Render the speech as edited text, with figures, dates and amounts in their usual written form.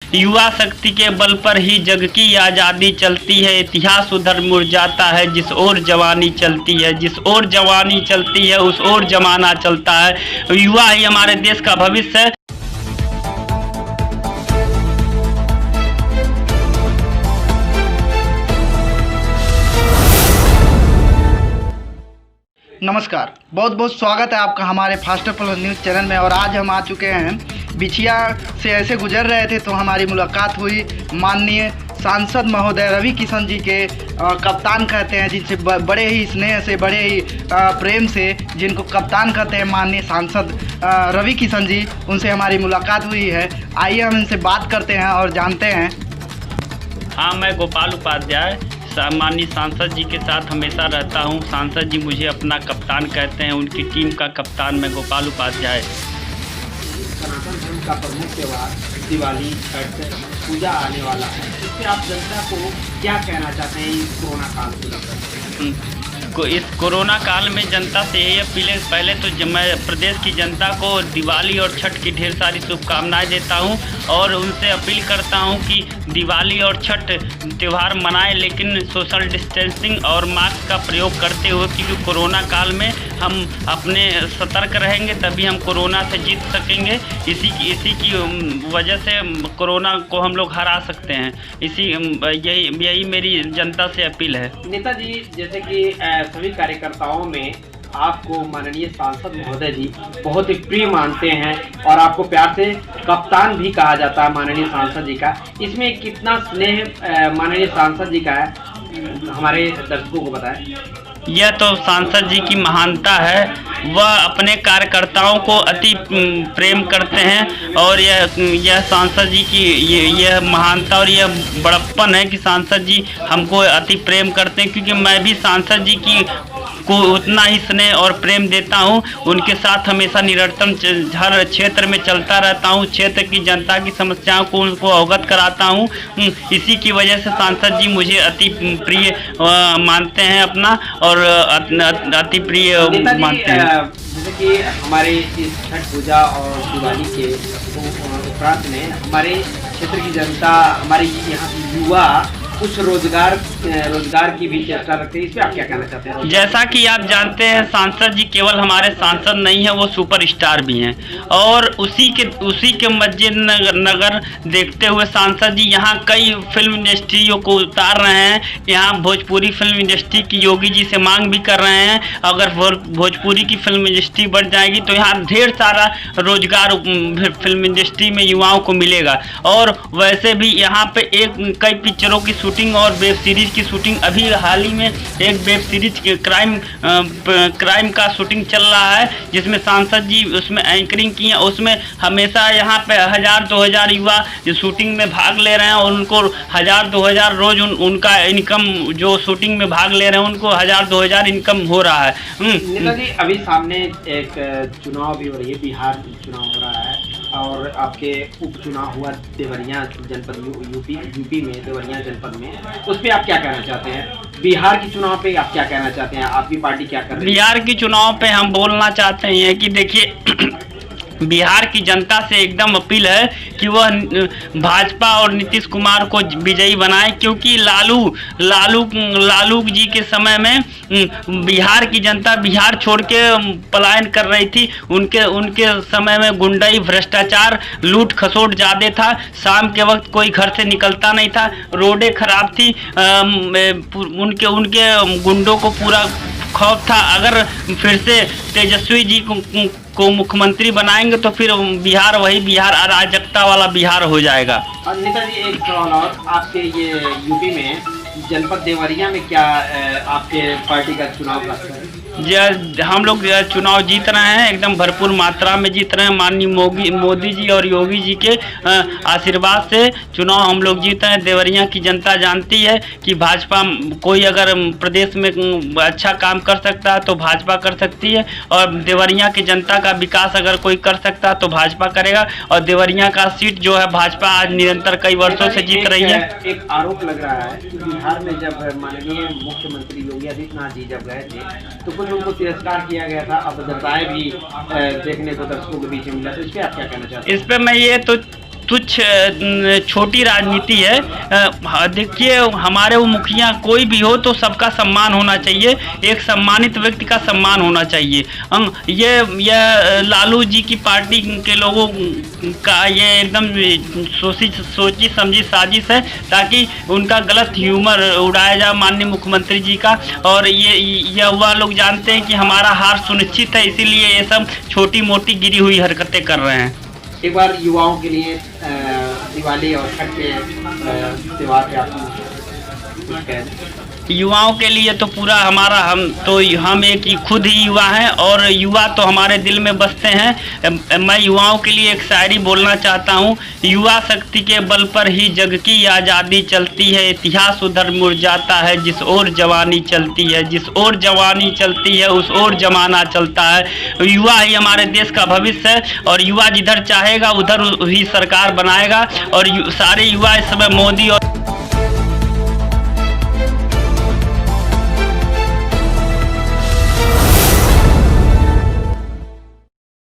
युवा शक्ति के बल पर ही जग की आज़ादी चलती है। इतिहास उधर मुड़ जाता है जिस ओर जवानी चलती है। जिस ओर जवानी चलती है उस ओर जमाना चलता है। युवा ही हमारे देश का भविष्य है। नमस्कार, बहुत बहुत स्वागत है आपका हमारे फास्टर प्लस न्यूज़ चैनल में। और आज हम आ चुके हैं बिछिया से। ऐसे गुजर रहे थे तो हमारी मुलाकात हुई माननीय सांसद महोदय रवि किशन जी के, कप्तान कहते हैं, जिनसे बड़े ही स्नेह से, बड़े ही प्रेम से जिनको कप्तान कहते हैं माननीय सांसद रवि किशन जी, उनसे हमारी मुलाकात हुई है। आइए हम इनसे बात करते हैं और जानते हैं। हाँ, मैं गोपाल उपाध्याय माननीय सांसद जी के साथ हमेशा रहता हूँ। सांसद जी मुझे अपना कप्तान कहते हैं, उनकी टीम का कप्तान मैं गोपाल उपाध्याय। सनातन धर्म का प्रमुख त्यौहार दिवाली, छठ पूजा आने वाला है, इससे आप जनता को क्या कहना चाहते हैं इस कोरोना काल को लेकर? इस कोरोना काल में जनता से यही अपील है। पहले तो मैं प्रदेश की जनता को दिवाली और छठ की ढेर सारी शुभकामनाएं देता हूं और उनसे अपील करता हूं कि दिवाली और छठ त्यौहार मनाएं, लेकिन सोशल डिस्टेंसिंग और मास्क का प्रयोग करते हुए, क्योंकि कोरोना काल में हम अपने सतर्क रहेंगे तभी हम कोरोना से जीत सकेंगे। इसी की वजह से कोरोना को हम लोग हरा सकते हैं। यही मेरी जनता से अपील है। नेताजी, जैसे कि सभी कार्यकर्ताओं में आपको माननीय सांसद महोदय जी बहुत ही प्रिय मानते हैं और आपको प्यार से कप्तान भी कहा जाता है माननीय सांसद जी का। इसमें कितना स्नेह माननीय सांसद जी का है, हमारे दर्शकों को बताएं। यह तो सांसद जी की महानता है। वह अपने कार्यकर्ताओं को अति प्रेम करते हैं और यह सांसद जी की यह महानता और यह बड़प्पन है कि सांसद जी हमको अति प्रेम करते हैं, क्योंकि मैं भी सांसद जी को उतना ही स्नेह और प्रेम देता हूं। उनके साथ हमेशा निरंतर हर क्षेत्र में चलता रहता हूं। क्षेत्र की जनता की समस्याओं को उनको अवगत कराता हूं। इसी की वजह से सांसद जी मुझे अति प्रिय मानते हैं अपना और अति प्रिय मानते हैं। जैसे कि हमारे इस छठ पूजा और दिवाली के उपरांत में हमारे क्षेत्र की जनता, हमारे यहाँ की युवा कुछ रोजगार की भी चर्चा रखते हैं, इस पर आप क्या कहना चाहते हैं? जैसा कि आप जानते हैं, सांसद जी केवल हमारे सांसद नहीं है, वो सुपरस्टार भी हैं और उसी के मद्देनजर देखते हुए सांसद जी यहाँ कई फिल्म इंडस्ट्रियों को उतार रहे हैं। यहाँ भोजपुरी फिल्म इंडस्ट्री की योगी जी से मांग भी कर रहे हैं। अगर भोजपुरी की फिल्म इंडस्ट्री बढ़ जाएगी तो यहाँ ढेर सारा रोजगार फिल्म इंडस्ट्री में युवाओं को मिलेगा। और वैसे भी यहाँ पे कई पिक्चरों की शूटिंग और वेब सीरीज की शूटिंग, अभी हाल ही में एक वेब सीरीज क्राइम का शूटिंग चल रहा है, जिसमें सांसद जी उसमें एंकरिंग की है। उसमें हमेशा यहाँ पे 1000-2000 युवा शूटिंग में भाग ले रहे हैं और उनको 1000-2000 रोज उनका इनकम, जो शूटिंग में भाग ले रहे हैं उनको 1000-2000 इनकम हो रहा है। नेताजी, अभी सामने एक चुनाव भी हो रही है, बिहार चुनाव हो रहा है और आपके उपचुनाव हुआ देवरिया जनपद यूपी में, देवरिया जनपद में, उस पर आप क्या कहना चाहते हैं? बिहार के चुनाव पे आप क्या कहना चाहते हैं? आपकी पार्टी क्या कर रही है? बिहार के चुनाव पे हम बोलना चाहते हैं कि देखिए, बिहार की जनता से एकदम अपील है कि वह भाजपा और नीतीश कुमार को विजयी बनाए, क्योंकि लालू जी के समय में बिहार की जनता बिहार छोड़ के पलायन कर रही थी। उनके समय में गुंडाई, भ्रष्टाचार, लूट खसोट ज़्यादा था। शाम के वक्त कोई घर से निकलता नहीं था, रोडें खराब थी। उनके गुंडों को पूरा खौफ था। अगर फिर से तेजस्वी जी को मुख्यमंत्री बनाएंगे तो फिर बिहार अराजकता वाला बिहार हो जाएगा। और नेताजी, एक सवाल और, आपके ये यूपी में जनपद देवरिया में क्या आपके पार्टी का चुनाव लगता है? हम लोग चुनाव जीत रहे हैं, एकदम भरपूर मात्रा में जीत रहे हैं। माननीय मोदी जी और योगी जी के आशीर्वाद से चुनाव हम लोग जीत रहे हैं। देवरिया की जनता जानती है कि भाजपा, कोई अगर प्रदेश में अच्छा काम कर सकता है तो भाजपा कर सकती है, और देवरिया की जनता का विकास अगर कोई कर सकता है तो भाजपा करेगा। और देवरिया का सीट जो है भाजपा आज निरंतर कई वर्षों से जीत रही है। एक आरोप लग रहा है कि बिहार में जब माननीय मुख्यमंत्री योगी आदित्यनाथ जी जब गए थे तो कुछ उनको तिरस्कार किया गया था, अब जनताएं भी देखने को दर्शकों के बीच मिला, तो इस पर आप क्या कहना चाहते हैं? इस पर मैं ये तो तुच्छ छोटी राजनीति है। देखिए, हमारे वो मुखिया कोई भी हो तो सबका सम्मान होना चाहिए, एक सम्मानित व्यक्ति का सम्मान होना चाहिए। ये लालू जी की पार्टी के लोगों का ये एकदम सोची समझी साजिश है, ताकि उनका गलत ह्यूमर उड़ाया जाए माननीय मुख्यमंत्री जी का। और ये वह लोग जानते हैं कि हमारा हार सुनिश्चित है, इसीलिए ये सब छोटी मोटी गिरी हुई हरकतें कर रहे हैं। एक बार युवाओं के लिए दिवाली और छठ के त्योहार पे आप कुछ कहें। युवाओं के लिए तो पूरा हमारा हम एक खुद ही युवा हैं, और युवा तो हमारे दिल में बसते हैं। मैं युवाओं के लिए एक शायरी बोलना चाहता हूँ। युवा शक्ति के बल पर ही जग की आज़ादी चलती है, इतिहास उधर मुड़ जाता है जिस ओर जवानी चलती है, जिस ओर जवानी चलती है उस ओर जमाना चलता है। युवा ही हमारे देश का भविष्य है, और युवा जिधर चाहेगा उधर ही सरकार बनाएगा। और सारे युवा इस समय मोदी और